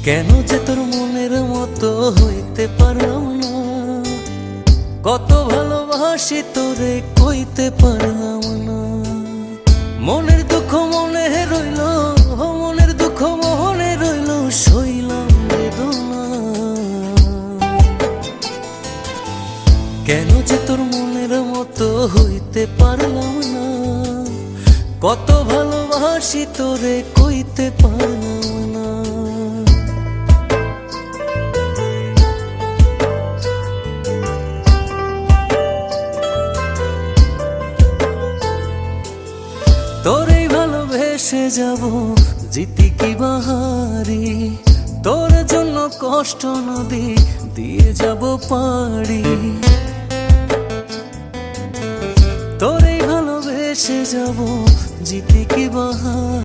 কেন যে তোর মনের মতো হইতে পারলাম না, কত ভালোবাসি তোরে কইতে পারলাম না। মনের দুঃখ মনে রইল, মনের দুঃখ মনে রইল, সইলাম বেদনা। কেন যে তোর মনের মতো হইতে পারলাম না, কত ভালোবাসি তোরে কইতে পারলাম না। তোরেই ভালোবেসে যাব, জিতি কি বাহারি, তোর জন্য কষ্ট নদী দিয়ে যাব পাড়ি। তোরেই ভালোবেসে যাব, জিতি কি বাহারি।